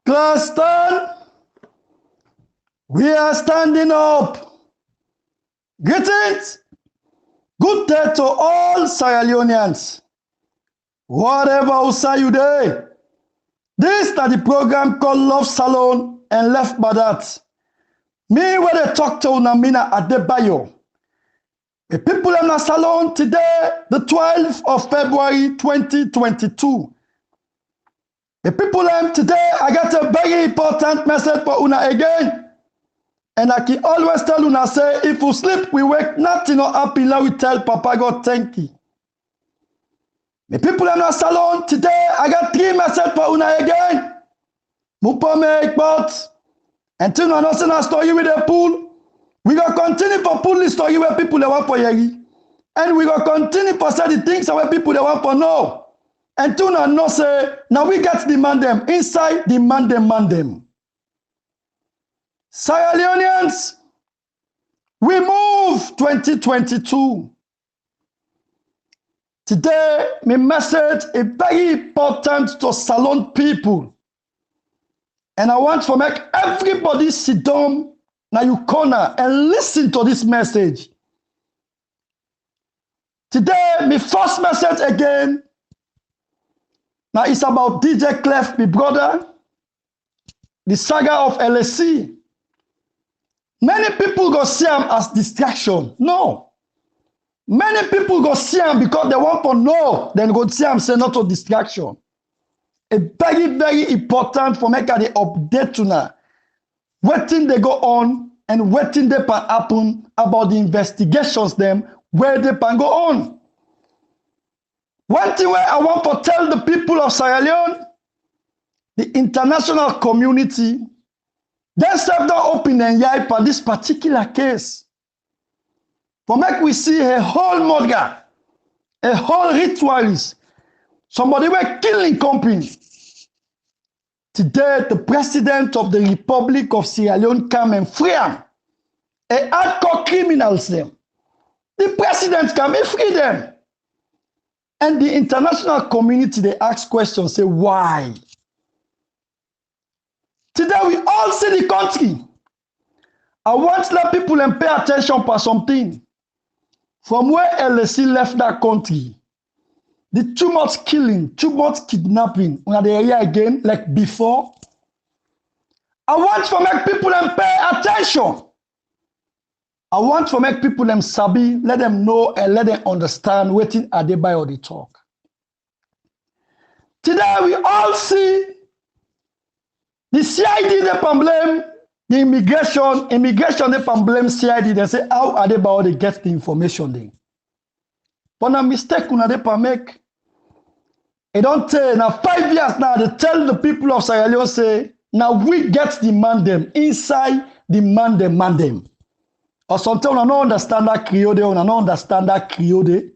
Class stand. We are standing up. Greetings. Good day to all Sierra Leoneans. Whatever will say you there. This is the program called Love Salon and Left by that. Me where they talk to Unamina Adebayor. The people in the salon today, the 12th of February 2022. The people today, I got a very important message for Una again. And I can always tell Una say, if we sleep, we wake, nothing not happy, now we tell Papa God thank you. The people in the salon today, I got 3 messages for Una again. Mupa make but until we know a story with the pool, we go continue for pull the story where people they want for yeri. And we go continue for say the things where people they want for know. Until we know say, now we get demand them. Inside, demand them. Sierra Leoneans, we move 2022. Today, my message is very important to salon people. And I want to make everybody sit down now your corner and listen to this message. Today, my first message again, now it's about DJ Clef, my brother, the saga of LSC. Many people go see him as distraction. No. Many people go see him because they want to know, then go see him say not a distraction. It's very, very important for make the update to now. Waiting they go on and waiting they can happen about the investigations them where they can go on. One thing where I want to tell the people of Sierra Leone, the international community, they serve the open and yai for this particular case. For make we see a whole murder, a whole ritualist, somebody were killing company. Today, the president of the Republic of Sierra Leone come and free them. A hardcore criminals them. The president come and free them. And the international community, they ask questions, say why? Today, we all see the country. I want to let people and pay attention for something. From where LSC left that country, the too much killing, too much kidnapping, on the area again, like before. I want to make people and pay attention. I want to make people them sabi, let them know and let them understand what in Adebayor they talk. Today we all see the CID they can blame the immigration they can blame CID. They say how Adebayor they get the information then. But a mistake una they can make. It don't tell now 5 years now they tell the people of Sierra Leone say now we get the man them inside the man them. Or sometimes we don't understand that Creole, we don't understand that Creole. Today,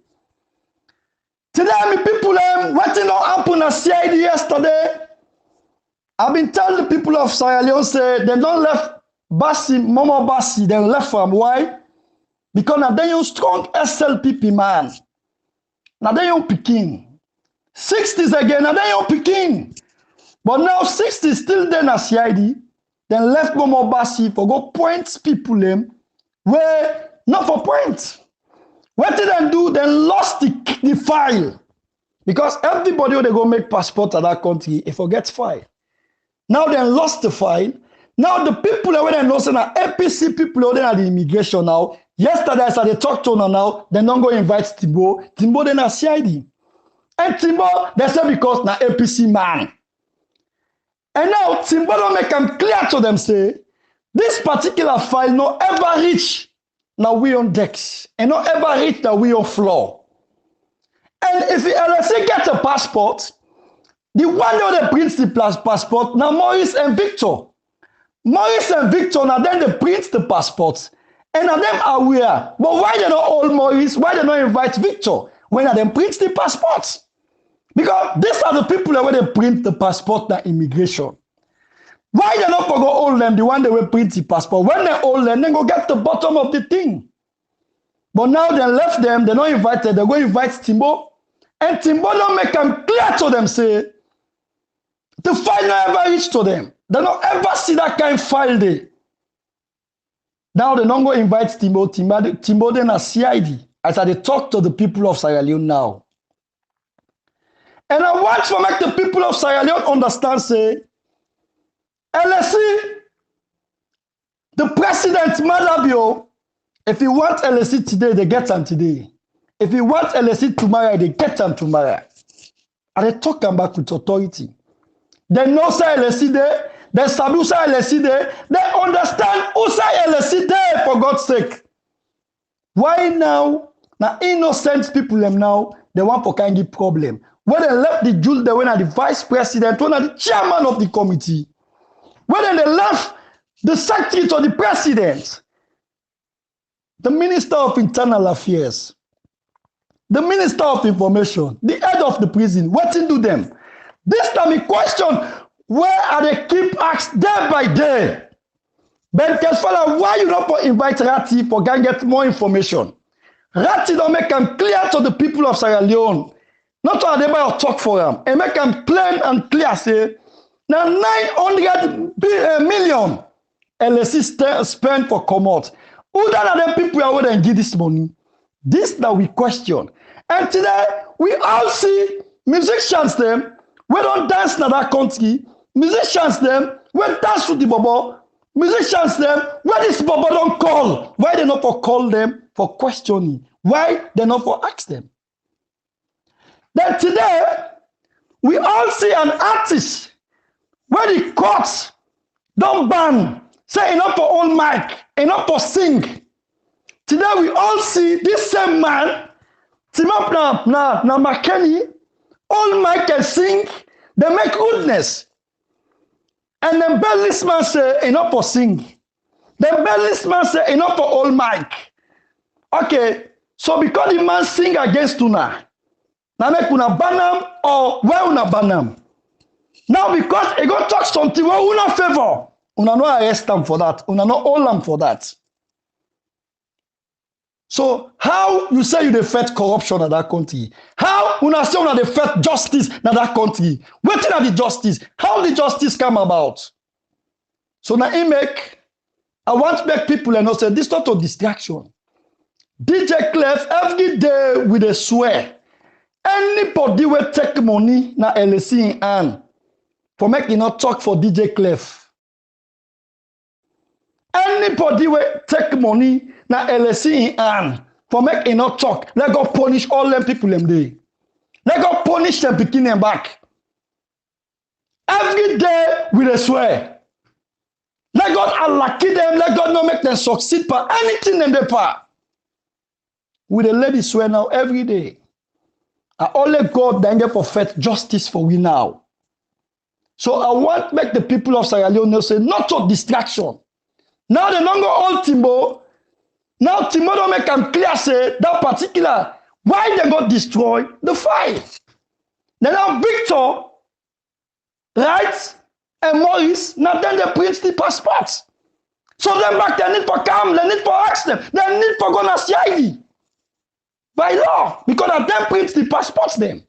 my people, what did not happen at CID yesterday? I've been telling the people of Sierra Leone say they don't left Momo Bassi, they left from why? Because now they use strong SLPP man. Now they use Peking. 60s again, now they use Peking. But now 60s still there at CID. Then left Momo Bassi for go point people them. Where not for points. What did they do? They lost the file. Because everybody when they go make passport at that country, they forget file. Now they lost the file. Now the people that they know say now APC people are at the immigration now. Yesterday as they talk to now, they don't go invite Timbo. Timbo then at CID. And Timbo, they say because now APC man. And now Timbo don't make them clear to them say, this particular file no ever reach now we on decks and not ever reach that we on floor. And if the LSC get a passport, the one that prints the passport now Maurice and Victor. Maurice and Victor now then they print the passports and now them are aware. But why they not all Maurice? Why they not invite Victor when they print the passports? Because these are the people that when they print the passport na immigration. Why they not go hold them, the one they will print the passport? When they hold them, they go get the bottom of the thing. But now they left them, they're not invited, they're going to invite Timbo. And Timbo don't make them clear to them, say, the file never reached to them. They don't ever see that kind of file there. Now they don't go invite Timbo then as CID. As I talk to the people of Sierra Leone now. And I want to make the people of Sierra Leone understand, say, LSE, the president, Adebayor, if you want LSE today, they get them today. If you want LSE tomorrow, they get them tomorrow. And they talk back with authority. They know say LSE there, they sabi say LSE there, they understand who say LSE there, for God's sake. Why now? Now innocent people them now, they want for kind of problem. When they left the Jews, they went at the vice president, when at the chairman of the committee. When they left the secretary to the president, the minister of internal affairs, the minister of information, the head of the prison, what to do them? This time we question, where are they keep asked day by day? But Kesfala, why you not invite Rati for go get more information? Rati don't make them clear to the people of Sierra Leone. Not to Adebayor talk for them. And make them plain and clear say, now 900 million LSE spent for Comot. Who are them people who then give this money? This that we question. And today, we all see musicians them, we don't dance in that country, musicians them, we dance with the bobo, musicians them, where this bobo don't call. Why they not for call them for questioning? Why they not for ask them? Then today, we all see an artist where the courts don't ban, say enough for all mic, enough for sing. Today we all see this same man, team up na Makeni, all mic can sing, they make goodness. And then this man say enough for sing. Then this man say enough for all mic. Okay, so because the man sing against Una, now make una ban him or where una ban him? Now because he go talk something where una favor, una no arrest him for that, una no hold him for that. So how you say you defend corruption in that country? How una say una defend justice in that country? Waiting at the justice. How the justice come about? So now I want to make people and say this not a distraction. DJ Clef every day with a swear. Anybody will take money na LSE in hand for making not talk for DJ Clef. Anybody will take money na LSE in hand for making not talk. Let God punish all them people them day. Let God punish them picking them back. Every day with a swear. Let God unlucky them. Let God not make them succeed for anything in the part. With a lady swear now every day. And only God then get perfect justice for we now. So I want to make the people of Sierra Leone say not to distraction. Now they don't go all Timbo. Now Timbo don't make them clear say that particular why they got destroy the file. Then now Victor, right, and Maurice, now then they print the passports. So then back they need for come, they need for ask them, they need for go to CID. By law, because of them print the passports them.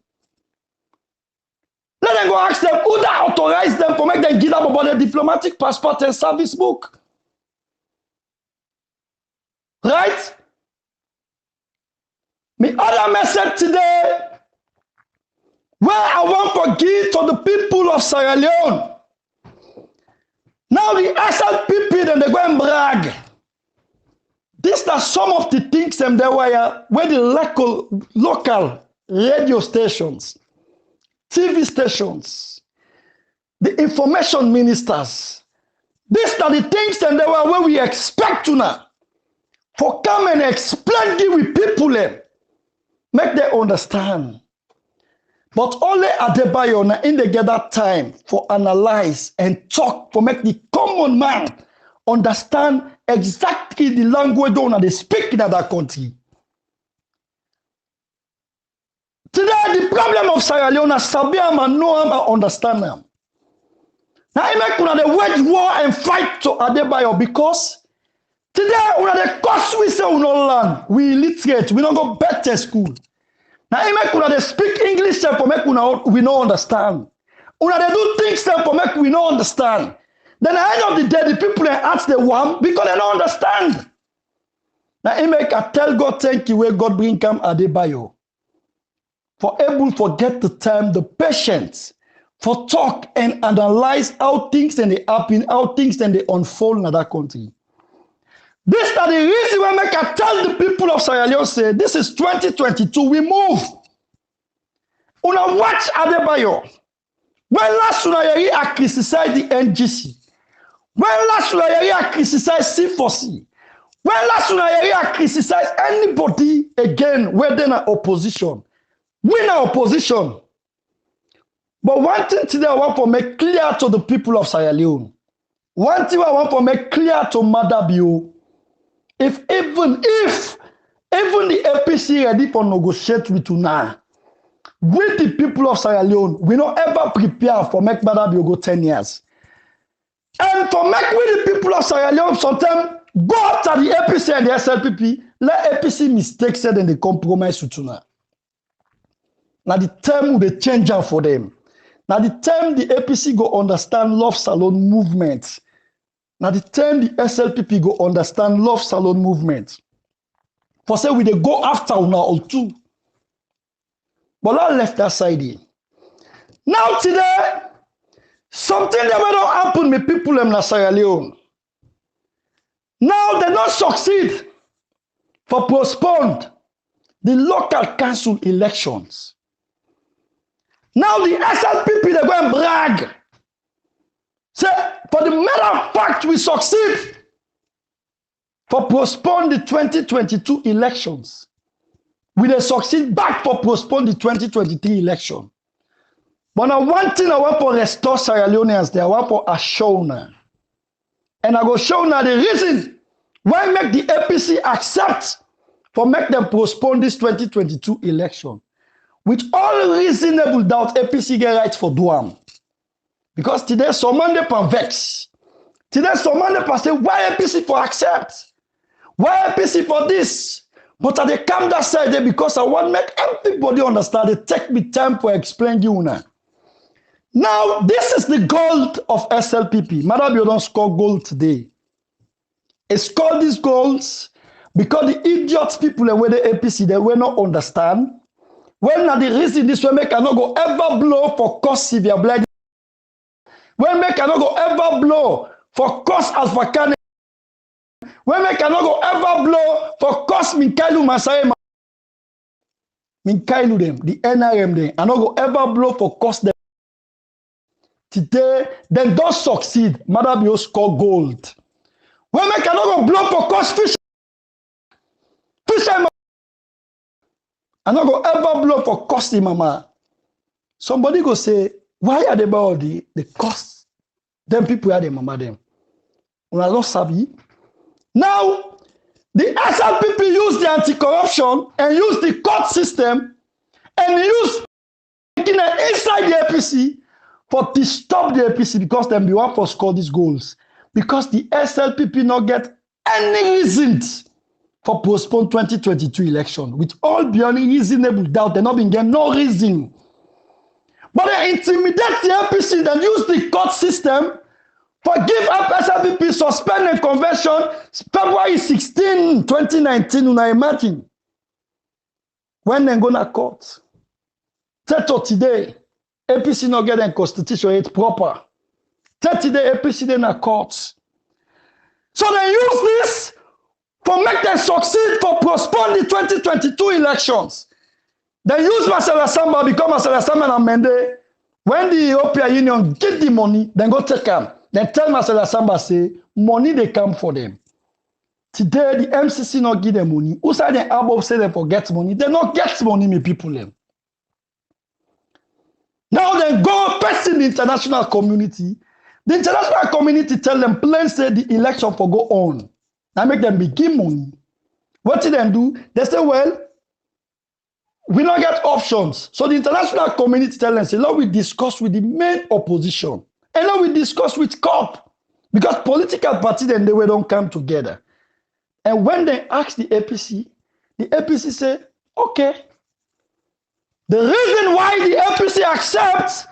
Let them go ask them who that authorized them for make them give up about the diplomatic passport and service book. Right? My other message today, where I want to give to the people of Sierra Leone. Now the SLPP, then they go and brag. These are some of the things where the local radio stations, TV stations, the information ministers, these are the things where we expect to now for come and explain it with people, make them understand. But only Adebayor in the gather time for analyze and talk for make the common man understand exactly the language they speak in that country. Today, the problem of Sierra Leone is sabi am and know am and understand them. Now, I make una dey wage war and fight to Adebayor because today una dey cause we say we no learn, we illiterate, we don't go better school. Now, I make una dey speak English for make we no understand. Una dey do things for make we no understand. Then at the end of the day, the people they ask the one because they don't understand. Now, I make I tell God thank you where God bring come Adebayor. For able to forget the time, the patience, for talk and analyze how things and they happen, how things and they unfold in that country. This is the reason why make I tell the people of Sierra Leone say this is 2022. We move. Una watch Adebayor. When last una I criticize the NGC. When last una I criticize C4C. When last una I criticize anybody again whether in opposition. We in opposition. But one thing today I want to make clear to the people of Sierra Leone. One thing I want to make clear to Adebayor. If even the APC ready for negotiate with una, with the people of Sierra Leone, we don't ever prepare for make Adebayor go 10 years. And for make with the people of Sierra Leone, sometimes go after the APC and the SLPP, let APC mistake said and they compromise with una. Now the term they change for them. Now the time the APC go understand love salon movement. Now the time the SLPP go understand love salon movement. For say we they go after una or two. But I left that side here. Now today, something that will not happen with people in Sierra Leone. Now they don't succeed for postponed the local council elections. Now the SLPP they go and brag. Say, for the matter of fact, we succeed for postpone the 2022 elections. We they succeed back for postpone the 2023 election. But now one thing I want to restore Sierra Leoneans there, I want to assure now. And I go show now the reason why make the APC accept for make them postpone this 2022 election. With all reasonable doubt, APC get right for Duam. Because today, someone they can vex. Today, someone they can say, why APC for accept? Why APC for this? But at the come that side there, because I want to make everybody understand, it take me time to explain you now. Now, this is the gold of SLPP. Adebayor don't score gold today. He scored these goals because the idiots people and where the APC, they will not understand. When now the reason this way make cannot go ever blow for cause severe blood. When make cannot go ever blow for cause Alpha Kane. When make cannot go ever blow for cause Minkailu Masai. Minkailu them, the NRM them. I not go ever blow for cause them. Today, then don't succeed. Adebayor score gold. When make cannot go blow for cause fish. Fisherman. I not go ever blow for cause mama. Somebody go say, why are they about the cost? Them people are the mama them. Una don't sabi. Now, the SLPP use the anti-corruption and use the court system and use inside the APC for to stop the APC because them be one for score these goals. Because the SLPP not get any reasons for postpone 2022 election. With all beyond reasonable doubt, they not been getting no reason. But they intimidate the APC, then use the court system for give up SLPP suspended convention February 16, 2019. Una imagine when they go to court. Today, APC not get a constitution it proper. Today, APC then a court. So they use this for make them succeed for postpone the 2022 elections. They use Marcel Samba because Marcel Samba and Mende. When the European Union get the money, then go take them. Then tell Marcel Samba say money they come for them. Today the MCC not give them money. Who say they above say they forget money? They not get money, me people them. Now they go person the international community. The international community tell them plain say the election for go on. Now make them begin money. What did they do? They say, well, we don't get options. So the international community tell them, say, let we discuss with the main opposition. And let we discuss with COP. Because political parties then they don't come together. And when they ask the APC say, okay. The reason why the APC accepts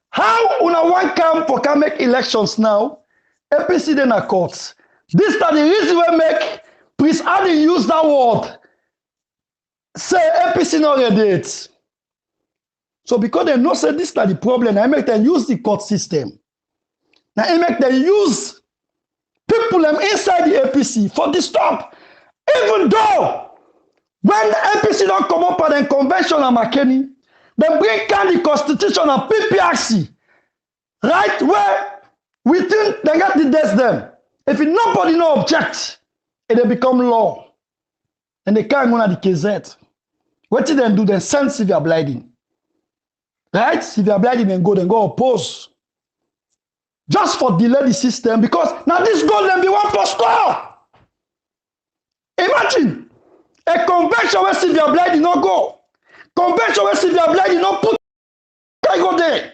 how una one come for can make elections now, APC then a court. This is the reason we make Prince Adi use that word. Say APC not ready it. So because they know say this is the problem, I make them use the court system. Now I make them use people inside the APC for the stop. Even though when the APC don't come up at the convention of Makeni, they bring down the constitution of PPRC, right where we think they got the death them. If nobody no object, it they become law. And they can't go to the KZ. What did they do? They send severe blinding. Right? Severe blinding then go oppose. Just for delay the system because now this goal then be one for score. Imagine a convention where severe blinding no go. Convention where severe blinding no put I go there.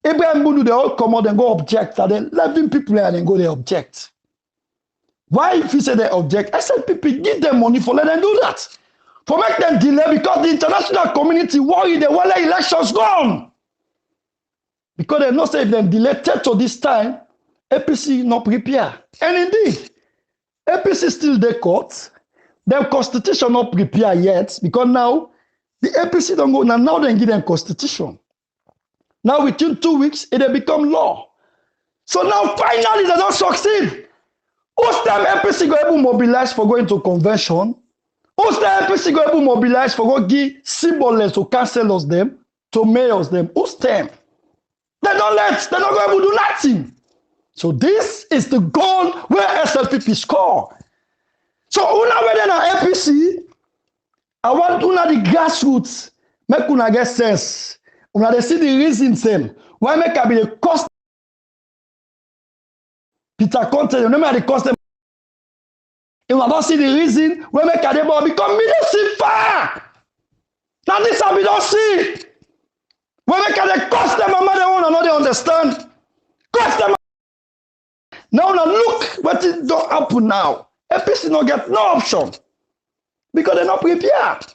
Abraham Bundu they all come out and go object. And then 11 people there and then go there object. Why if you say they object? I said people give them money for let them do that. For make them delay because the international community worry they want the elections gone. Because they know say if they delay to this time, APC not prepare. And indeed, APC still the court. Their constitution not prepare yet because now the APC don't go now they give them constitution. Now within 2 weeks it will become law. So now finally they don't succeed. Who's time APC go able to mobilize for going to convention? Who's time APC go able to mobilize for go give symbols to councillors them, to mayors them? Who's time? They're not going to do nothing. So this is the goal where SLPP score. So una whether na APC, I want una the grassroots make una get sense. Una they see the reasons them. Why make I be the cost Peter Conte, you know me the cost them. You don't see the reason why make Adebayor become minister fire. Now this I don't see. When make the cost them mama they want to understand. Cost them. Now look what it don't happen now. APC not get no option because they're not prepared.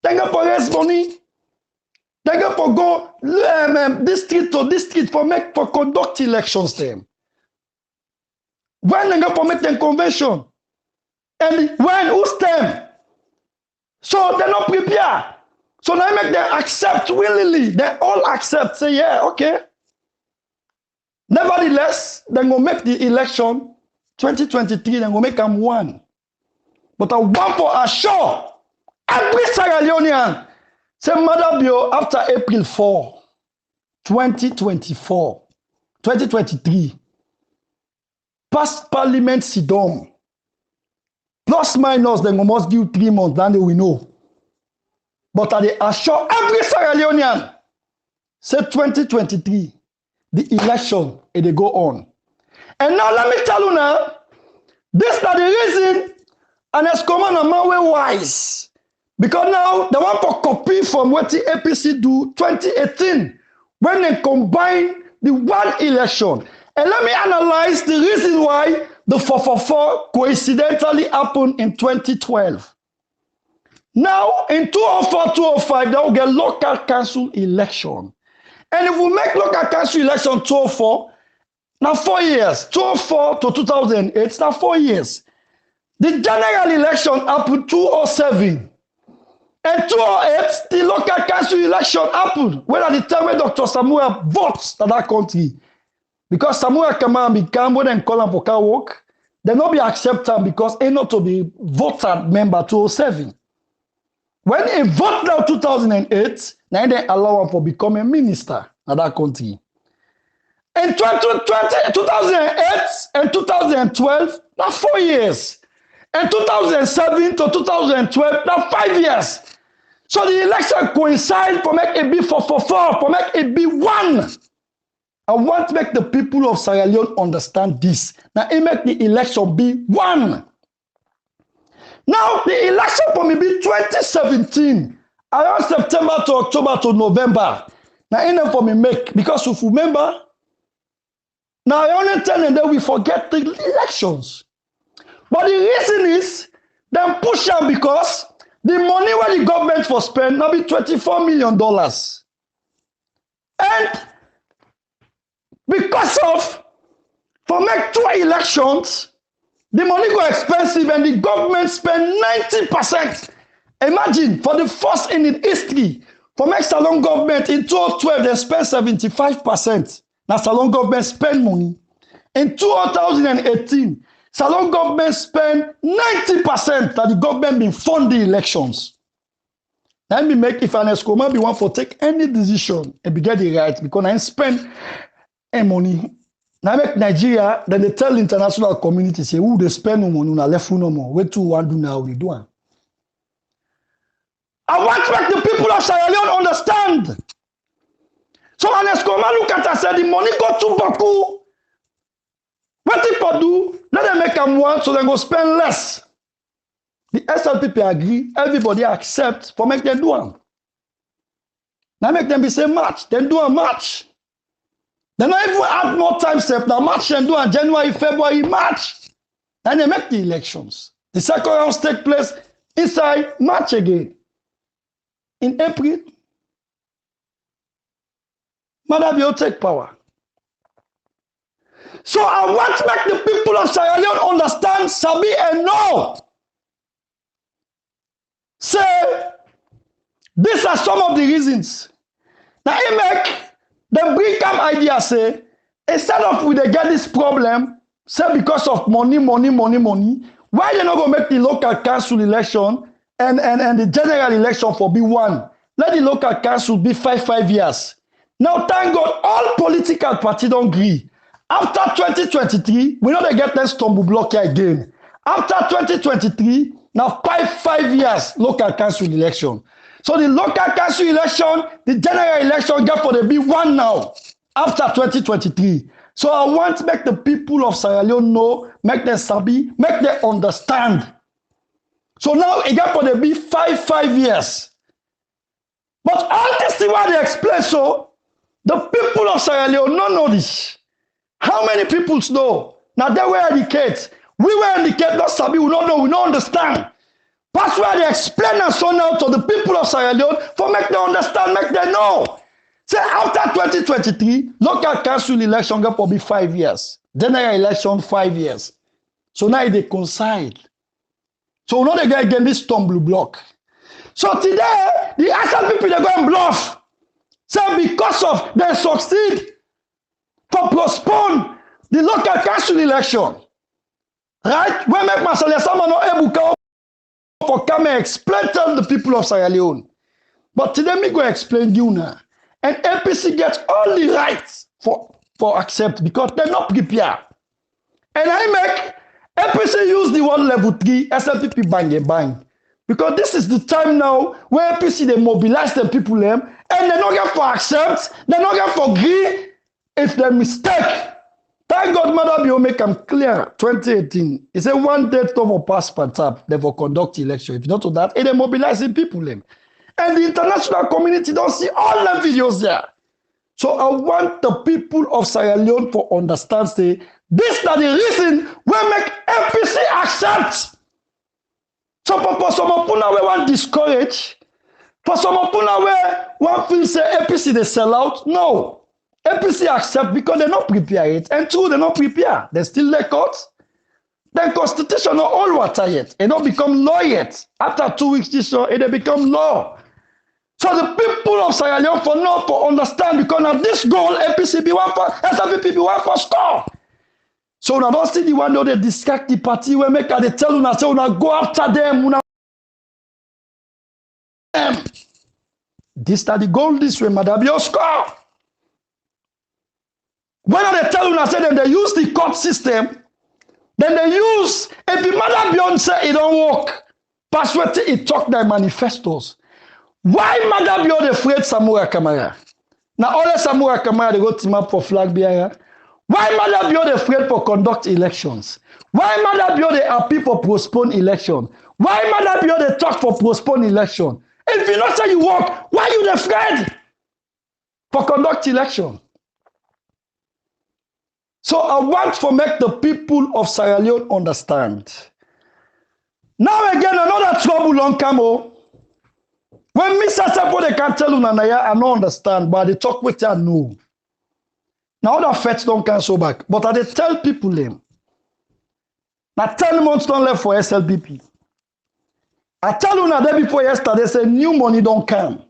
They go for raise money. They go for go district to district for conduct elections them. When they go for make them convention, and when who's them? So they're not prepared. So now make them accept willingly. They all accept. Say yeah, okay. Nevertheless, they're going to make the election 2023, they're going to make them one. But I want for sure, every Sierra Leonean, say Adebayor after April 4, 2023, past Parliament Sidom, plus minus, they must give 3 months, then they will know. But I assure every Sierra Leonean, say 2023, the election, and they go on. And now let me tell you now, this is the reason, and as common a man way wise. Because now they want to copy from what the APC do 2018, when they combine the one election. And let me analyze the reason why the 444 coincidentally happened in 2012. Now, in 2004, 2005, they will get local council election. And if we make local council election 2004, now 4 years, 2004 to 2008, now 4 years. The general election happened 2007. And 2008, the local council election happened. When at the time when Dr. Samuel votes in that country. Because Samuel Kamara became when they call him for car work, they not be accepted because he not to be voted member 2007. When he voted now 2008, now they allow him for becoming minister in that country. In 2008 and 2012, now 4 years. And 2007 to 2012, now 5 years. So the election coincide for make it be 444, for make it be one. I want to make the people of Sierra Leone understand this. Now it make the election be one. Now the election for me be 2017, around September to October to November. Now in for me make, because if you remember, now I only tell them that we forget the elections. But the reason is, them push them because the money where the government for spend now be $24 million. And because of For make 2 elections, the money go expensive and the government spend 90%. Imagine, for the first in history, for make Salon government in 2012, they spend 75%. Now Salon government spend money. In 2018, Salon government spend 90% that the government been fund the elections. Let me make if an Escoma be one for take any decision and be get the right because I spend money. Now make Nigeria, then they tell the international community, say, who they spend no money, na left no more. What do want do now? We do one. I want to make the people of Sierra Leone understand. So when Escoma look at us, say the money go to Baku. What people do, let them make them one so they go spend less. The SLPP agree, everybody accept for make them do one. Now make them be say match, then do a match. They don't even have more time step. Now March and do in January, February, March. Then they make the elections. The second round take place inside March again. In April, Adebayor take power. So I want to make the people of Sierra Leone understand, sabi and know. Say, these are some of the reasons. Now I make the bring come idea say, instead of we they get this problem, say because of money, why they not going to make the local council election and the general election for be one? Let the local council be 5 years. Now thank God all political parties don't agree. After 2023, we know they get that stumble block here again. After 2023, now 5 years local council election. So the local council election, the general election get for the be one now after 2023. So I want to make the people of Sierra Leone know, make them sabi, make them understand. So now it get for the be 5 years. But all this thing what they explain, so the people of Sierra Leone don't know this. How many people know? Now they were educated. We were educated, not sabi, we don't know, we don't understand. That's why they explain and so now to the people of Sierra Leone for make them understand, make them know. Say after 2023, local council election go for be 5 years. General election 5 years. So now they coincide. So now they get again this stumble block. So today, the actual people they go and bluff. Say because of they succeed to postpone the local council election. Right? When make Marcel Sama no able to for come and explain to the people of Sierra Leone. But today me go explain you now. And APC gets all the rights for accept because they're not prepared. And I make APC use the word level 3 SLPP bang. Because this is the time now where APC they mobilize the people them and they're not going for accept, they're not going for agree if they mistake. Thank God Adebayor make them clear 2018. He said one date over pass per tap, they will conduct election. If not to that, they mobilizing people them. And the international community don't see all the videos there. So I want the people of Sierra Leone to understand, say, this is the reason we make APC accept. So for some of them we want discourage. For some of them we want feel say APC they sell out. No. APC accept because they're not prepared. And two, they're not prepared. They still let courts. Then constitution not all water yet. It not become law yet. After 2 weeks, this year, it become law. So the people of Sierra Leone for not to understand because now this goal APC be one for SLPP be one for score. So now don't see the one that they distract the party where make they tell you now say now go after them. This is the goal this way, Adebayor score. When they tell you now say them they use the court system, then they use if the Adebayor say it don't work, pass what it talk their manifestos. Why Adebayor they afraid Samurai Kamara? Now all the Samurai Kamara they go team up for flag bearer. Why Adebayor they afraid for conduct elections? Why Adebayor they happy for postpone election? Why Adebayor they talk for postpone election? If you not say you work, why you afraid for conduct election? So I want to make the people of Sierra Leone understand. Now again, another trouble long come. When Mr. Sepo they can tell you, I don't understand, but they talk with you, no. Now the feds don't cancel back. But I dey tell people them. Now 10 months don't left for SLPP. I tell you now day before yesterday, say new money don't come.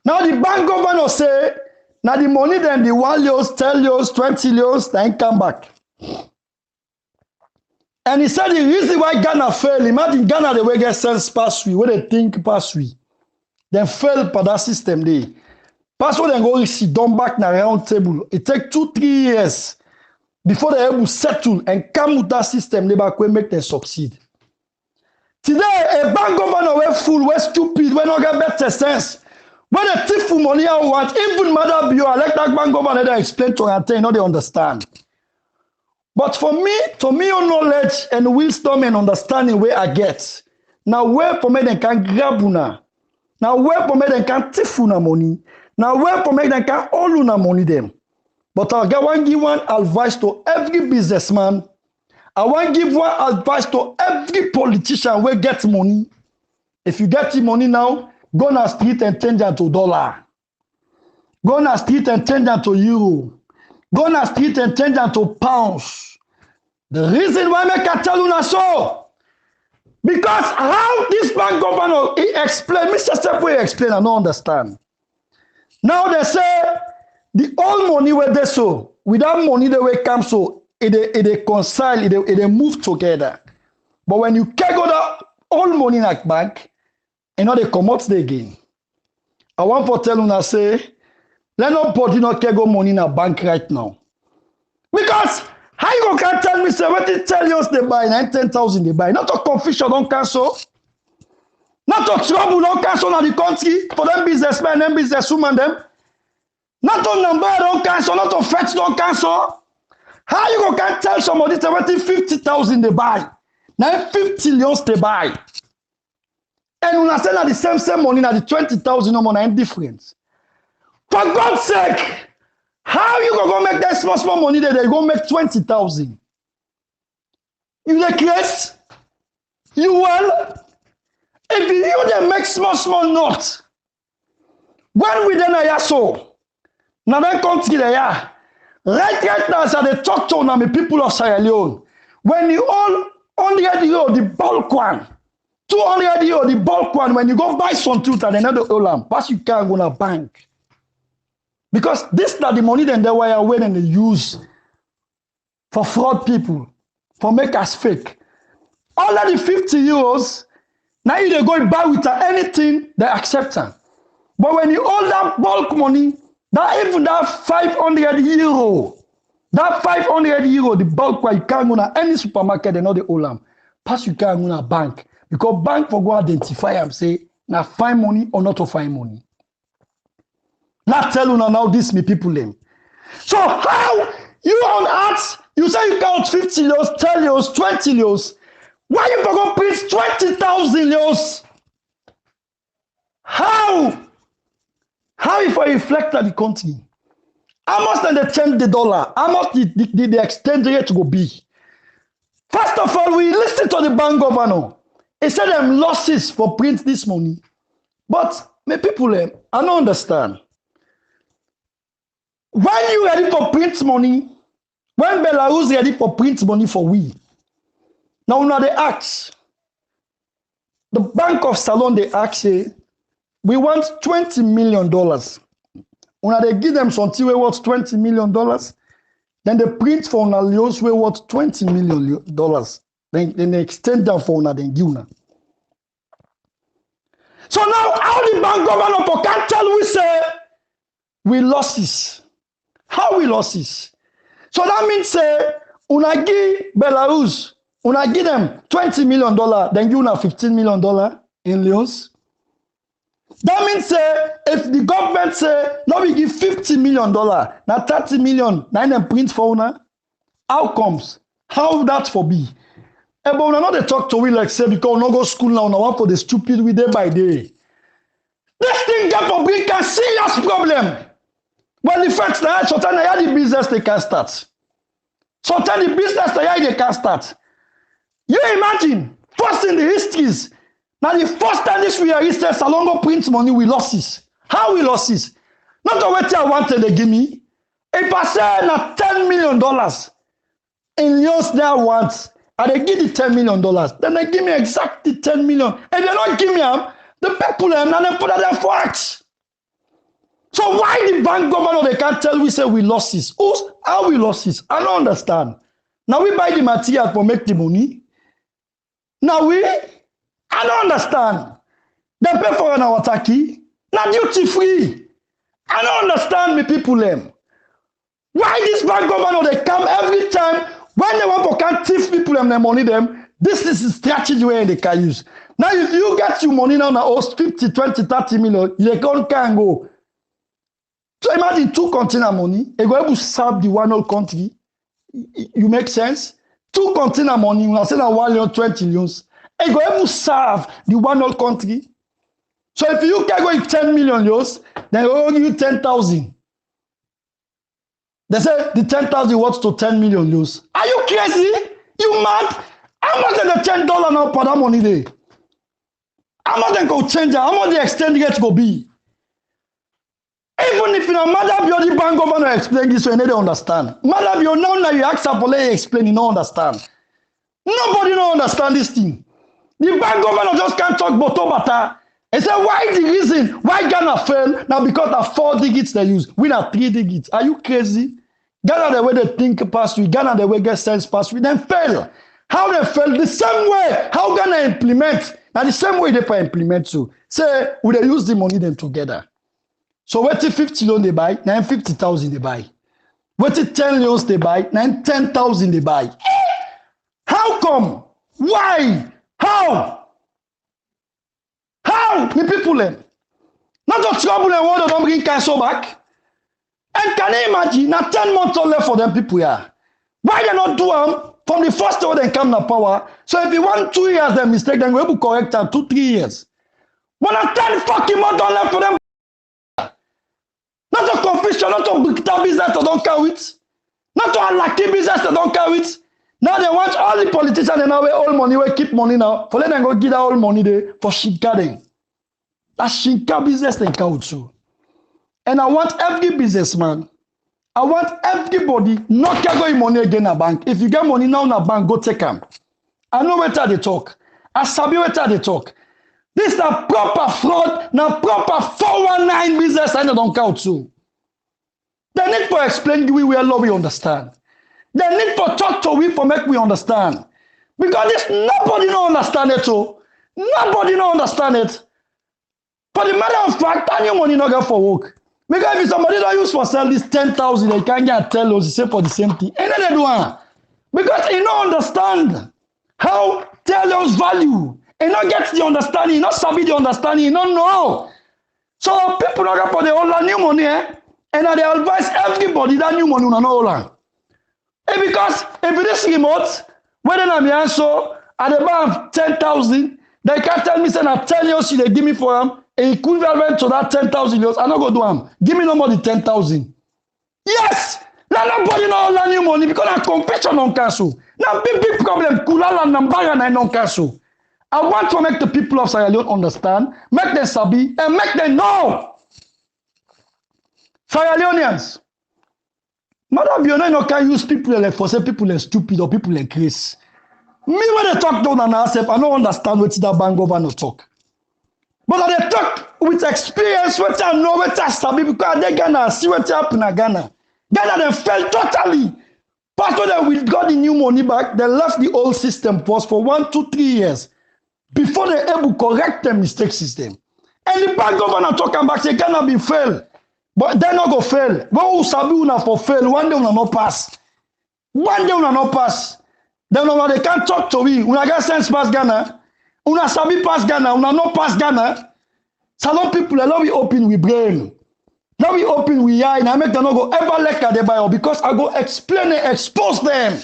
Now the bank governor say, now the money then the 1 years, 10 years, 20 years, then come back. And he said the reason why Ghana fail, imagine Ghana the way get sense pass we, where they think pass we. Then fail for that system there. Pass what they go sit down back na round table. It take 2-3 years before they able settle and come with that system they back will make them succeed. Today, a bank governor we fool, we stupid, we not get better sense. When they thief for money I want, even Adebayor, I like that bank governor that explain to her, you know they understand. But for me, to me, your knowledge and wisdom and understanding where I get, now where for me they can grab una, now where for me they can thief una money, now where for me they can all una money them. But I want to give one advice to every businessman. I want to give one advice to every politician who get money. If you get the money now, go on the street and change that to dollar. Go on the street and change that to euro. Go on the street and change that to pounds. The reason why I tell you so, because how this bank governor he explain, Mr. Stepway explain, I don't understand. Now they say the old money where they so, without money they will come so, it reconcile, it move together. But when you carry the old money in a bank, you know they come out again. I want to tell you say, let nobody not carry money in a bank right now. Because how you can tell me, say, what they tell you they buy 10,000 they buy? Not to confusion, don't cancel. Not to trouble, don't cancel in the country for them businessmen, them businesswomen, them. Not to number, don't cancel. Not to fetch, don't cancel. How you can tell somebody say, what 50,000 they buy? Now 50 millions they buy. And when I say that the same money, now the 20,000 no money, difference. For God's sake, how you go make that small money that they go make 20,000? You the case? You will? If you they make small notes, when we then are so, now that country they are, right now as they talk to now the people of Sierra Leone, when you all 100 euro the bulk one, 200 euro the bulk one, when you go buy some tooth and another olam, pass you can't go to a bank. Because this is the money then they were away and they use for fraud people, for make us fake. All of the 50 euros, now you they go and buy with anything they accept them. But when you hold that bulk money, that even that 500 euro, that 500 euro, the bulk where you can't go to any supermarket and not the olam, pass you can't go to a bank. Because bank for go identify and say, now find money or not to find money. Not tell you now this me people them. So how you on earth, you say you count 50 euros, 10 euros, 20 euros. Why you go print 20,000 euros? How? How if I reflect on the country? How much then they change the dollar? How much the exchange rate will be? First of all, we listen to the bank governor. He said them losses for print this money. But my people, I don't understand. When you ready for print money, when Belarus ready for print money for we, now they ask, the Bank of Salon they ask, say, we want $20 million. When they give them something we worth $20 million, then they print for una leos we worth $20 million. Then they extend that for una then give una. So now how the bank governor can tell we say we losses? How we losses? So that means say una give Belarus, una give them $20 million, then give una $15 million in leos. That means say if the government say now we give $50 million, now 30 million, now them print for una, how comes? How that for be? But we not they talk to we like say because we not go school now, we want for the stupid we day by day. This thing get for bring a serious problem. Well, the fact that sometimes they have the business they can start. Sometimes the business they can start. You imagine, first in the histories, now the first time this we are history, Salongo print money, we losses. How we losses? Not the way I wanted they give me. If I say na $10 million in loans that I want, and they give the $10 million, then they give me exactly 10 million. And they don't give me the people and then put them for act. So why the bank governor they can't tell we say we lost this? How we lost this? I don't understand. Now we buy the material for make the money. Now I don't understand. They pay for an water key. Now duty free. I don't understand me people them. Why this bank governor they come every time when they want to can't thief people and their money them? This is the strategy way they can use. Now if you get your money now 50, 20, 30 million, you can't go. So imagine 2 container money, you go able to serve the one whole country. You make sense? 2 container money, when I say that 1 million, 20 millions, you go able to serve the one whole country. So if you can go with 10 million euros, then they will give you 10,000. They say the 10,000 worth to 10 million euros. Are you crazy? You mad? How much is the $10 now for that money there? How much they go change? How much the exchange rate go be? Even if you know Adebayor, the bank governor explain this way, they don't understand. Adebayor, now you ask for they explain, you don't understand. Nobody don't understand this thing. The bank governor just can't talk bata. And say why the reason why Ghana fail now because of 4 digits they use. We have 3 digits. Are you crazy? Ghana the way they think past we, Ghana the way get sense past we, then fail. How they fail? The same way. How Ghana implement? Now the same way they implement too. Say we they use the money then together. So what if 50 loan they buy? 950,000 they buy. What if 10 loans they buy? 10,000 they buy. How come? Why? How? How? The people them. Not just trouble and water don't bring cancel back. And can you imagine? Now 10 months left for them people here. Why they not do them from the first day they come to power? So if you want 2 years they mistake, then we will correct them 2-3 years. When I 10 fucking months left for them. Not a confusion, not a big business that don't carry it. Not a lucky business that don't carry it. Now they want all the politicians and now we all money, we keep money now. For let them go give that all money there for shinka then. That shinka business they count too. And I want every businessman, I want everybody not to go in money again in a bank. If you get money now in a bank, go take them. I know where they talk. I sabi where they talk. This is a proper fraud, now proper 419 business and they don't count too. They need for explain we will love we understand. They need for talk to we for make we understand. Because this nobody don't understand it too. Nobody don't understand it. For the matter of fact, any money not get for work. Because if somebody don't use for sell this 10,000, they can't get tell us the same for the same thing. And then they do one. Because he don't understand how tell us value. And not get the understanding, not sabi the understanding, not know. So people don't get for the whole new money, and they advise everybody that new money will not hold on. And because if it is remote, when I'm here, so at the bank 10,000, they can't tell me say na 10 years they give me for them, equivalent to that 10,000 euros. I not go do them. Give me no more than 10,000. Yes! Now nobody know all that new money because that competition on cancel. Now big problem, kulala nambara na non cancel. I want to make the people of Sierra Leone understand, make them sabi, and make them know. Sierra Leoneans, Adebayor can use people like for say people are stupid or people like crazy. Me when they talk down on ourselves, I don't understand what that bank governor talk. But they talk with experience, what I know, what I sabi, because they Ghana see what happened in Ghana. Ghana they fell totally. After that we got the new money back, they left the old system for 1, 2, 3 years. Before they able to correct the mistake system. And the bank governor talking back, say Ghana be fail. But they not go fail. But who sabi una for fail, one day una not pass. One day una not pass. Then they can't talk to me. Una get sense pass Ghana. Una sabi pass Ghana. Una not pass Ghana. Salon people, they love we open with brain. Now we open with eye, and I make them not go ever like Adebayor because I go explain and expose them.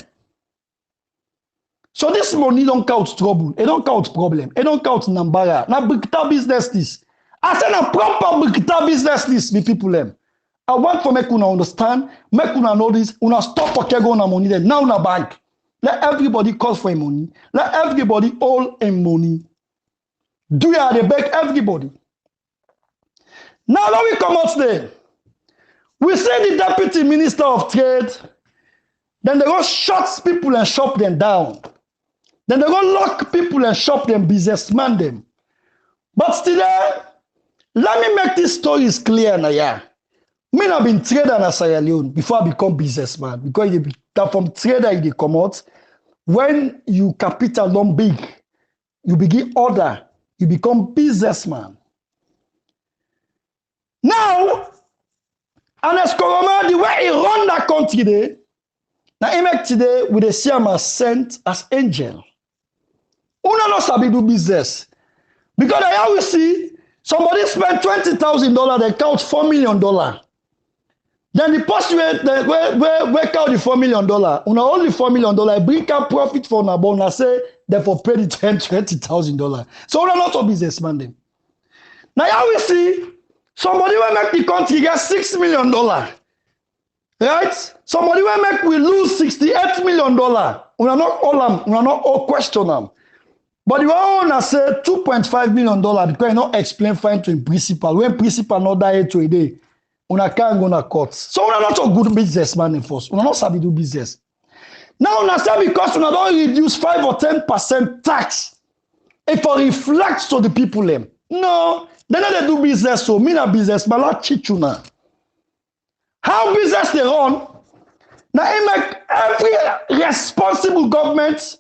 So this money don't count trouble. It don't count problem. It don't count nambara. Now bigta business this. I say na proper bigta business this, the people them. I want to make una understand, make una know this, una stop for go on money then. Now una bank. Let everybody call for money. Let everybody all in money. Do you have to beg everybody? Now let me come out there. We see the deputy minister of trade, then they go shut people and shut them down. Then they go lock people and shut them, businessman them. But today, let me make these stories clear now. Yeah. Me have been trader in Sierra Leone before I become businessman. Because that from trader you come out. When you capital don't big, you begin order, you become businessman. Now, Anes Koroma, the way he run that country today, now he make today with the same as sent as angel. Una no sabi do business. Because I always see somebody spend $20,000, they count $4 million. Then the person where count the $4 million, una only $4 million, bring out profit for una, but una say therefore pay the $20,000. So una not a businessman then. Now I always see somebody will make the country get $6 million. Right? Somebody will make we lose $68 million. Una not all question them. But the one say $2.5 million because you not explain fine to him principal. When principal not die to a day, una can't go na court. So una not a good businessman in first. Una not sabi do business. Now una say because una don't reduce 5 or 10% tax, it for reflect to the people them. No, they don't do business. So me na business, but not cheat you now. How business they run? Now I make every responsible government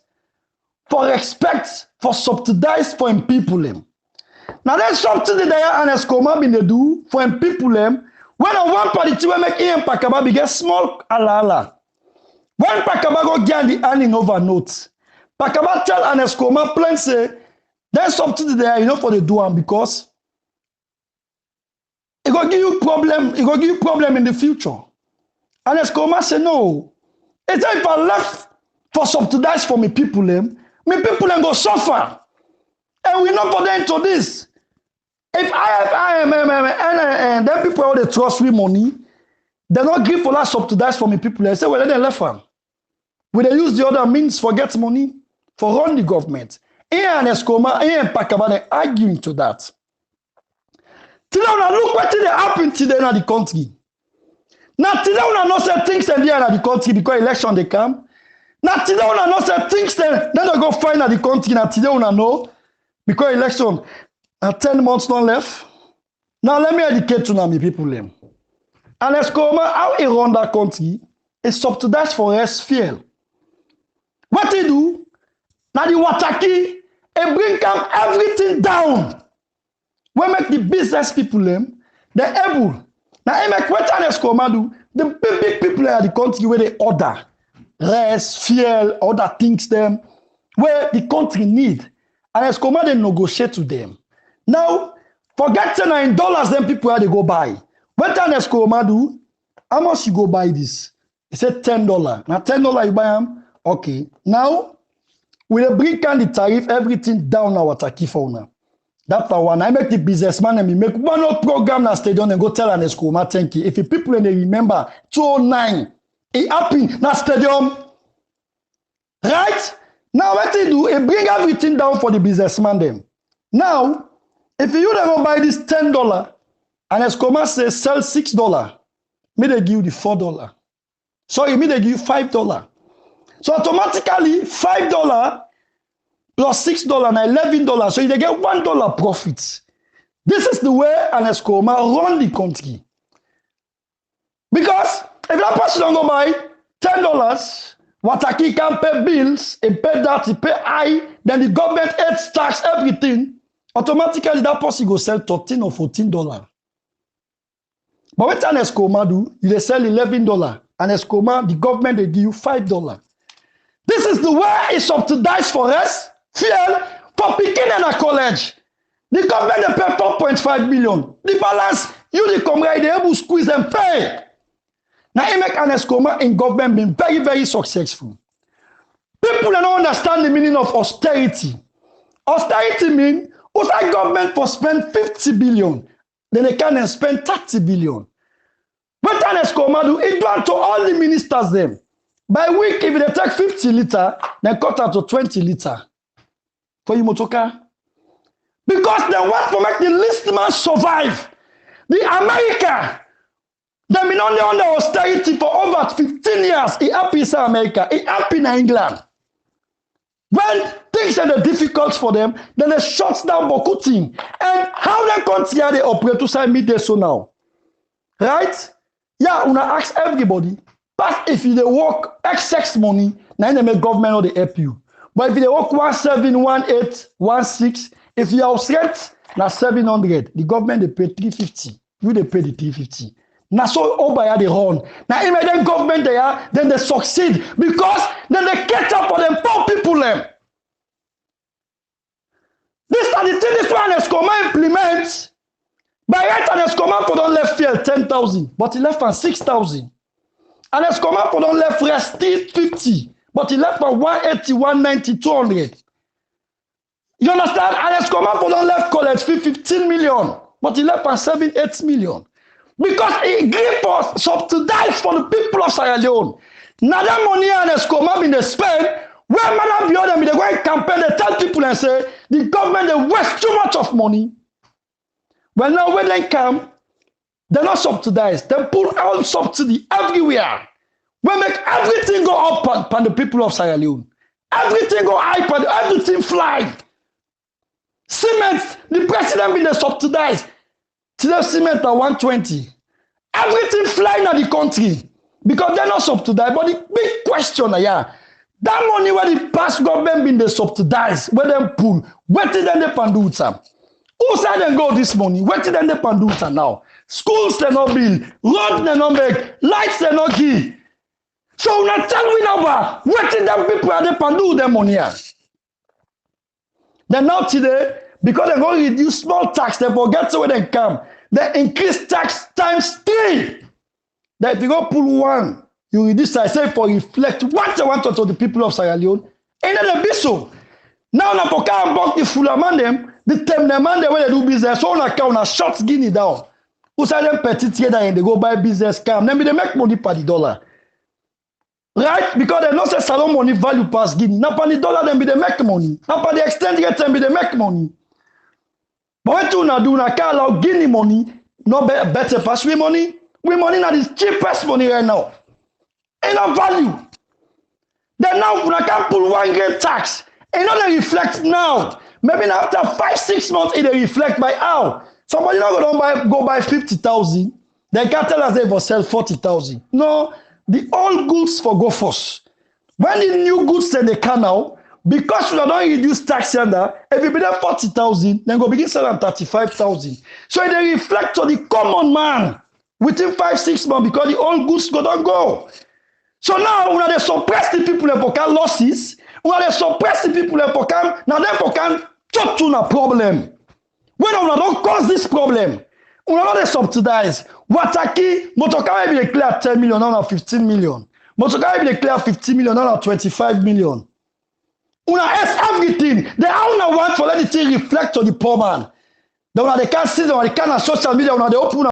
for respect, for subsidize for him people them. Now that's something that Anes Koroma been they do for him people them. When a one party will make him Pakaba be get small ala. When Pakaba go get the handing over notes, Pakaba tell Anes Koroma plan say there's something there, you know, for the do one because it gonna give you problem. It gonna give you problem in the future. Anes Koroma say no. It's if I left for subsidize for me people them. Me people then go suffer. And we not put into this. If I am and then people all they trust me money, they not give for that subsidize for me people. They say, well, let them left them. Will they use the other means for get money for run the government? And Escoma, and Pakaba, they arguing to that. Today, now look what they happen today in the country. Now today, we not say things in the country because election they come. Now today una know say things then they go find at the country. Now today una know because election 10 months not left. Now let me educate you now, my people them. And let's come how he run that country is subsidized for us fuel. What he do? Now the wataki and bring come everything down. We make the business people them they're able. Now he make what let's come do the big people at the country where they order. Rest, fuel, other things them where the country need. And as command they negotiate to them. Now, forget $9 them people where they go buy. When time as command do, how much you go buy this? He said $10. Now $10 you buy them. Okay. Now, we bring down the tariff, everything down our taki for now. That's the one. I make the businessman and me make one more program na stadium and go tell an Escoma thank you. If the people and they remember 2009. It happened in that stadium. Right? Now what they do, it bring everything down for the businessman them. Now, if you don't buy this $10 and Escoma says sell $6, me they give you the $4. Sorry, me they give you $5. So automatically $5 plus $6 and $11. So you get $1 profit. This is the way an Escoma run the country. Because if that person don't go buy $10, Wataki can pay bills, and pay that, he pay high, then the government adds tax, everything, automatically that person go sell $13 or $14. But what an Escoma do, they sell $11. And Escoma, the government, they give you $5. This is the way it's subsidized for us, fuel, for picking in a college. The government, they pay $4.5 million. The balance, you the comrade, they able to squeeze and pay. Now, Emek and Escoma in government been very, very successful. People don't understand the meaning of austerity. Austerity means, outside government for spend 50 billion, then they can spend 30 billion. What an Escoma do, it do to all the ministers them. By week, if they take 50 liter, then cut out to 20 liter. For you, motoka. Because they want to make the least man survive. The America, They've been only under austerity for over 15 years. It happened in South America. It happened in England. When things are difficult for them, then they shut down Boku team. And how they continue they operate to say meet so now? Right? Yeah, una ask everybody. But if you they work excess money, now they make government or they help you. But if you they work 17, 18, 16, if you are rent now 700, the government they pay 350. You they pay the 350. Now so over the run. Now if the government they are, then they succeed because then they cater for them poor people them. This are the things this one is command implement. By right and Escoma for don't left field 10,000, but he left for 6,000. And Escoma for don't left rest 50, but he left for 180, 190, 200. You understand? And Escoma for don't left college 15 million, but he left for 7, 8 million. Because he gave us subsidize for the people of Sierra Leone. Now that money and Escoma been they spend, where man beyond them, they go and campaign, they tell people and say, the government, they waste too much of money. Well, now when they come, they're not subsidized. They put all subsidy everywhere. We make everything go up on the people of Sierra Leone. Everything go high, everything fly. Cement, the president been subsidized. Today cement at 120. Everything flying at the country because they're not subsidized. But the big question, yeah, that money where the past government been subsidized, where them pull, where did they do with them? Who said they go this money? What did they do it now? Schools they not build, roads they not make, lights they not give. So now tell me now, what did them people are they do with their money? Then now today, because they're going to reduce small tax, they forget where they come. They increase tax times 3. That if you go pull one, you reduce I say for reflect what they want to the people of Sierra Leone. And then they be so. Now na for can block the full man them. The time the man they when they do business, so on account short Guinea down. Who say them petit here and they go buy business cam. Then they make money per the dollar. Right? Because they not say salon money value pass Guinea. Now per the dollar then they make money. Now per the exchange rate then they make money. But what you na do na can allow Guinea money no better pass we money. We money na the cheapest money right now. Ain't no value. Then now we can pull one great tax. And not they reflect now. Maybe now after 5, 6 months, it reflect by how. Somebody not go buy 50,000. They can't tell us they will sell 40,000. No, the old goods for go first. When the new goods say they can now, because we don't reduce tax under, if you be there 40,000, then go begin selling 35,000. So they reflect on the common man within 5, 6 months because the old goods go don't go. So now when they suppress the people for can losses, when they suppress the people for can now them for can talk to a problem. When we don't cause this problem, we not subsidize. Wataki, motocar will declare 10 million, now 15 million. Motocar will declare 15 million, now 25 million. Una ask everything. They all want for let the thing reflect on the poor man. They can't see them, they can't on social media, they open.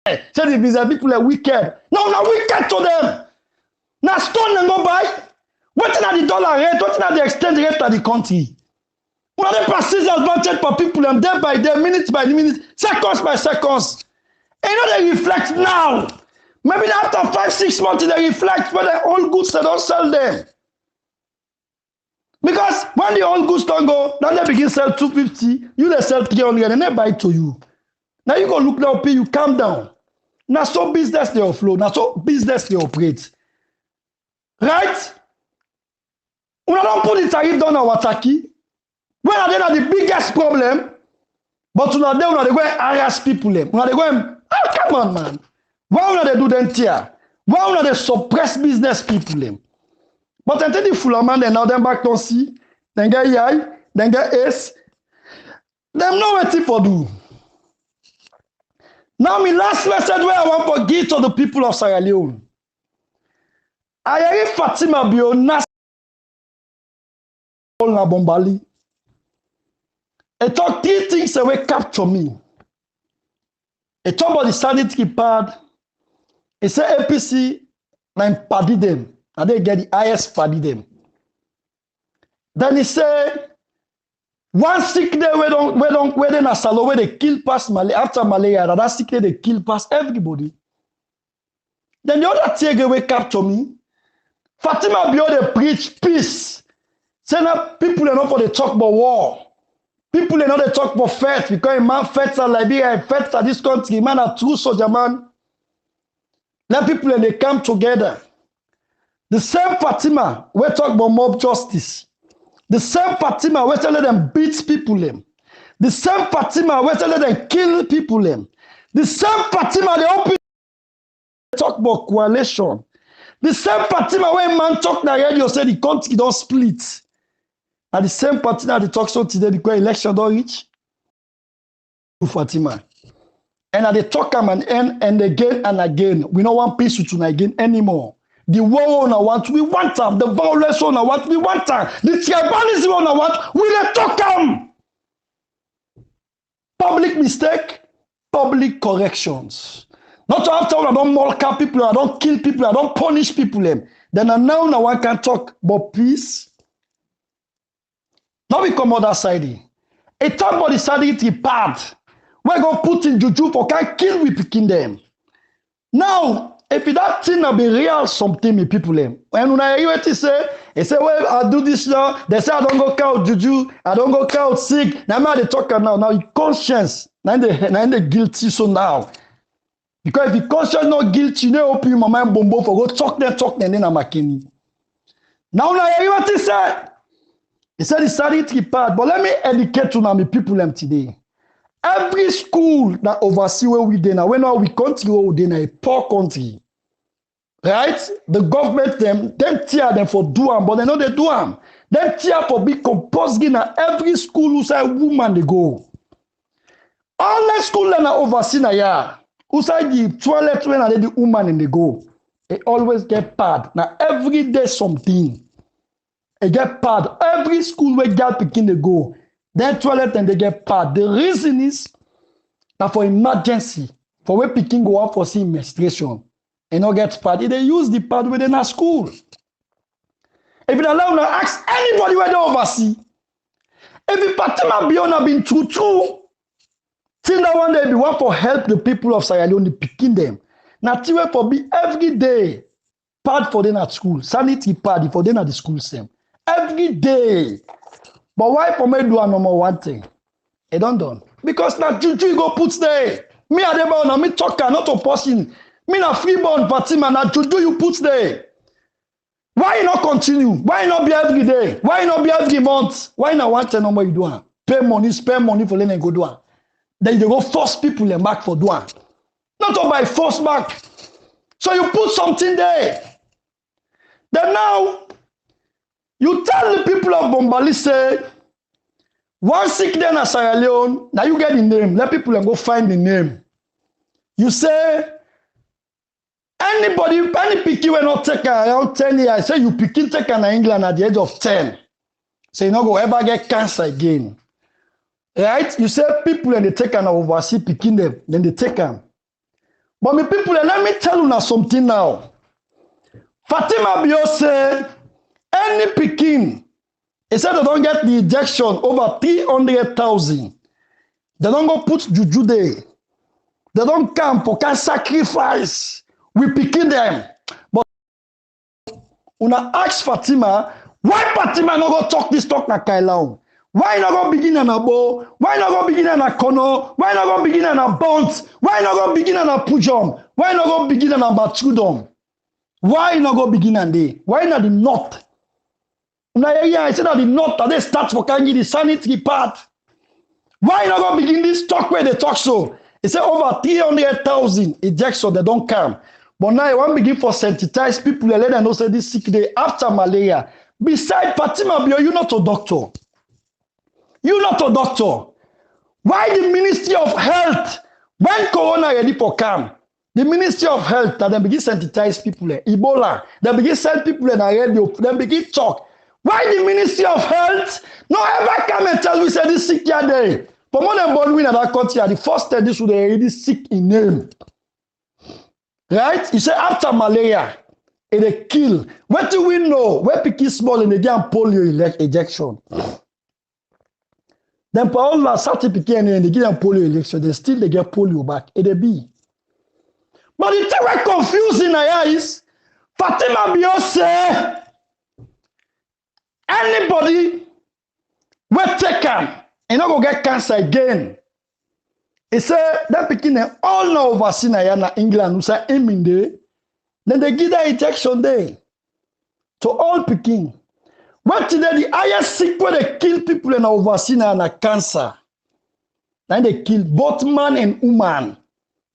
Say the business people are wicked. No, not wicked to them. Now stone and go buy. What is the dollar rate? What is the exchange rate of the country? What are the percentage advantage for people and day by day, minutes by minutes, seconds by seconds? And you know they reflect now. Maybe after 5, 6 months they reflect when the old goods they don't sell them. Because when the old goods don't go, now they begin sell 250, you they sell 300 and they buy it to you. Now you go look now, pay you calm down. Now so business they offload, now so business they operate. Right? We don't put the tariff down on Wataki. When are they the biggest problem? But una they go harass people. Una they go, oh come on man. Why una they do them here? Why una they suppress business people? But until the full man then now them back don't see, then get yai, then get ace. Them know what for do. Now my last message where I want to give to the people of Sierra Leone. I hear Fatima bio na bombali. It talk 3 things that will capture me. It talk about the sanitary pad. It say APC na party them. And they get the highest party them. Then he say One sick day where they na salo where they kill past malaria after malaria. That sick day they kill past everybody. Then the other thing wey capture me. Fatima Bio they preach peace. Say now people are not for the talk about war. People are not they talk about faith because a man fights at Liberia, fights at this country, man a true soldier man. Let people and they come together. The same Fatima we talk about mob justice. The same Fatima we tell them beat people them. The same Fatima we tell them kill people them. The same Fatima they open talk about coalition. The same Fatima when man talk na radio say the country don't split. And the same Fatima they talk so today because election don't reach. Fatima. And they talk them and again and again. We don't want peace with again anymore. The war on want, we want them. The violence on want, we want them. The tribalism on want, we let talk them. Public mistake, public corrections. Not after I don't mulca people, I don't kill people, I don't punish people. Then now one can talk about peace. Now we come on that side. A talk about the sanity part. We're going to put in juju for can kill we picking them. Now, if that thing be real, something me people them. When I hear it say, they say, well, I do this now. They say I don't go count juju, I don't go count sick. Now they talk now. Now your conscience, now they guilty so now. Because if your conscience not guilty, you know, open your mind bombo for go talk them then I'm Makeni. Now I hear what he said. He said it's sanitary part, but let me educate you now, me people them today. Every school that oversee where we dey now, when we country where we dey now, a poor country, right? The government them tear them for do them, but they know they do them. Them tear for be compulsory now. Every school who say woman they go. All the school that now oversee now, yeah, who say the toilet when they the woman and they go. They always get pad. Now every day something. They get pad. Every school where girl picking they go. Then toilet and they get pad. The reason is that for emergency, for where picking go out for see menstruation and not get pad, they use the pad within a school. If you allow to ask anybody where they oversee, if the Fatima Biona been true, till that one day be want for help the people of Sierra Leone picking them. Now tiwe for be every day pad for them at school, sanitary pad for them at the school same. Every day. But why for me do a number one thing? It don't done. Because now juju you go put there. Me Adebayor na me talker, not a person. Me na freeborn Fatima, na juju you put there. Why you not continue? Why not be every day? Why not be every month? Why not one time number you do? Pay money, spend money for them and go do it. Then you go force people and back for doing. Not all by force back. So you put something there. Then now you tell the people of Bombali say, one sick day in Sierra Leone, now you get the name. Let people go find the name. You say, any picky will not take around 10 years. Say you picking take in England at the age of 10. So you not go ever get cancer again. Right? You say people and they take an overseas picking them, then they take them. But me people, let me tell you now something now. Fatima Bio say, any picking, he said they don't get the injection over 300,000. They don't go put juju there. They don't come for can sacrifice. We picking them. But una ask Fatima, why Fatima not go talk this talk na Kailaon? Why not go begin on a bow? Why not go begin on a kono? Why not go begin on a bounce? Why not go begin on a pujom? Why not go begin on a batrudom? Why not go begin on there? Why not the north? I said that the north that they start for Kangi, the sanitary part. Why not go begin this talk where they talk so? They say over 300,000 injections, they don't come. But now I want to begin for sensitize people, let them know say this sick day after malaria. Besides Fatima Bio, you're not a doctor. You're not a doctor. Why the Ministry of Health, when Corona ready for come, the Ministry of Health, that they begin sensitize people, Ebola, they begin send people in a radio, they begin talk. Why the Ministry of Health no ever come and tell you say this sick here day? For more than born in that country, the first time this would already sick in name. Right? You say after malaria, it kill. What do we know? Where picky small and they get polio injection. Then Paola Sati Pikin and they give them polio election, they get polio back. It be. But the thing we're confusing is Fatima Bio say anybody will take him and not go get cancer again. He say that Pikin all now oversee na England who say aiming there. Then they give that injection there to all Pikin. What today the highest sick where they kill people in oversee na cancer. Then they kill both man and woman.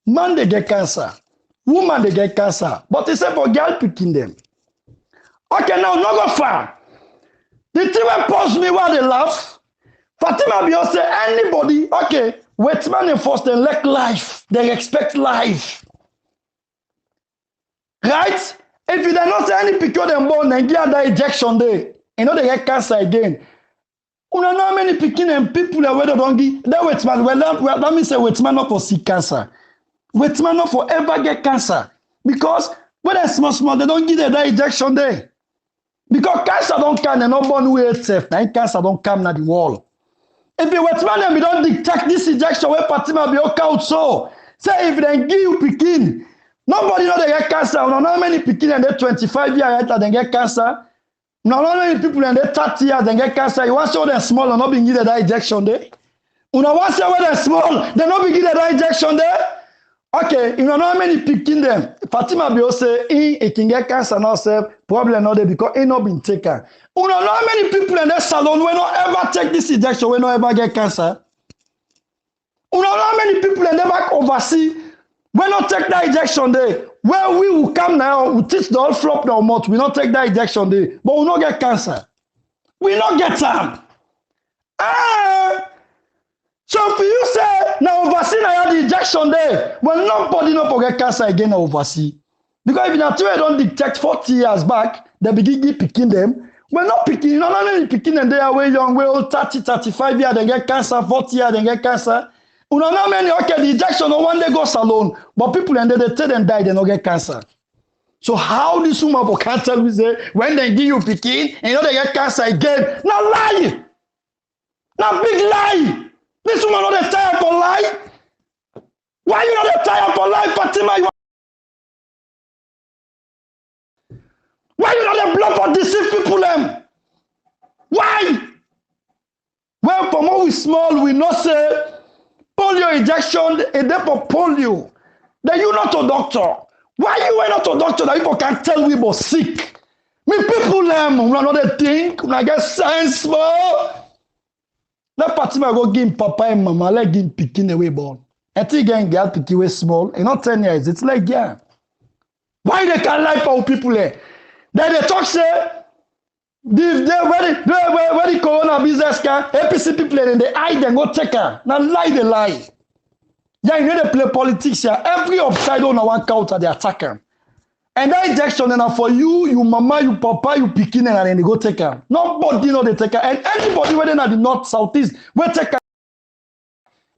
Man they get cancer. Woman they get cancer. But they say for girl picking them. Okay, now not go far. The thing will pause me while they laugh. Fatima Bio say anybody, okay, wait man and first they like life. They expect life. Right? If you don't say any picture them born and get that injection there, you know they get cancer again. You know how many picking and people that whether don't give that wait man. Well, that means say wait man not for sick cancer. Wait man not forever get cancer. Because when they small, they don't give them that injection there. Because cancer don't come, they not born with itself. Now cancer don't come na the wall. If you wait man and we don't detect this injection where Fatima be okay out so. Say if they give you picking, nobody know they get cancer. You know how many picking and they 25 years later they get cancer. Now, how many people in their 30 years they get cancer? You want to show them small and not be given that injection there? You know, once when they're small, they not be given that injection there? Okay, you know how many picking them? Fatima Bio say, he can get cancer now, say, problem not there because he not been taken. You know how many people in their salon will not ever take this injection, will not ever get cancer? You know how many people in their back oversee will not take that injection there? Well, we will come now, we teach the whole flop now much. We not take that injection there, but we not get cancer. We not get some. So for you say, now oversee I had the injection there. Well, nobody not forget cancer again now oversee. Because if you not don't detect 40 years back, they begin picking them. We're not picking, you know, not only picking them, they are way young, way old, 30, 35 years, they get cancer, 40 years, they get cancer. You know how many, okay, the injection, no one day go salon, but people and they tell them die, they don't get cancer. So how this woman can tell you say, when they give you picking, and you know they get cancer again? Now lie! Now big lie! This woman not tired for lie? Why you not tired for lie, Fatima? Why you not blood for deceive people them? Why? Well, from when we small, we not say, polio injection is there for polio. Then you not a doctor. Why you are not a doctor that people can tell we were sick? Me people them, we not think, we get sense more. Let Fatima go give papa and mama, let give picking away born. And think again, girl picking away small, and not 10 years. It's like yeah. Why they can lie for people there? Then they talk say. Where the corona business can APC people and they hide and go take her. Now lie they lie. Yeah, you know they play politics here. Every upside on one counter they attack them. And that injection and for you, you mama, you papa, you picking and then they go take her. Nobody know they take her. And anybody whether in the north, southeast, will take her.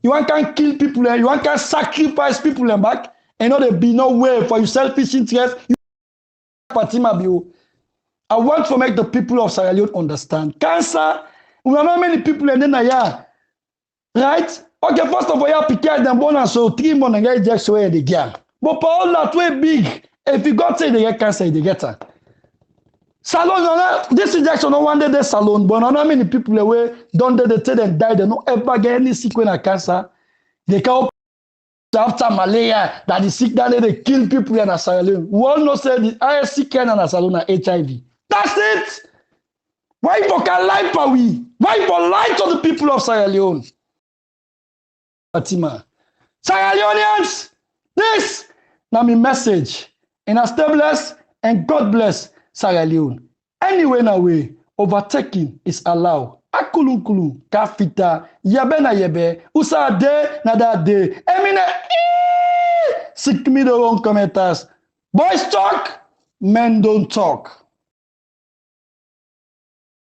You want can kill people and you want can sacrifice people and back. And know there be no way for your selfish interest. You Fatima Bio. I want to make the people of Sierra Leone understand. Cancer, we know how many people in there, yeah. Right? Okay, first of all, you have to carry them born and so 3 months and get just where they get. But for all that way big, if you got say they get cancer, they get it. Salon, this injection, no one day they salon, but not how many people away don't they tell them die, they don't ever get any sick when of cancer. They can after malaria, that is sick that they kill people in Sierra Leone. We all know say the highest sick in Sierra Leone are HIV. That's it. Why you can lie for we? Why you lie to the people of Sierra Leone? Fatima. Sierra Leoneans, this now my message. And I stay blessed and God bless Sierra Leone. Anyway, now way, overtaking is allowed. Akulunkulu, kafita, yebe na yebe, usa de na da de. Emine, sick me the wrong commenters. Boys talk, men don't talk.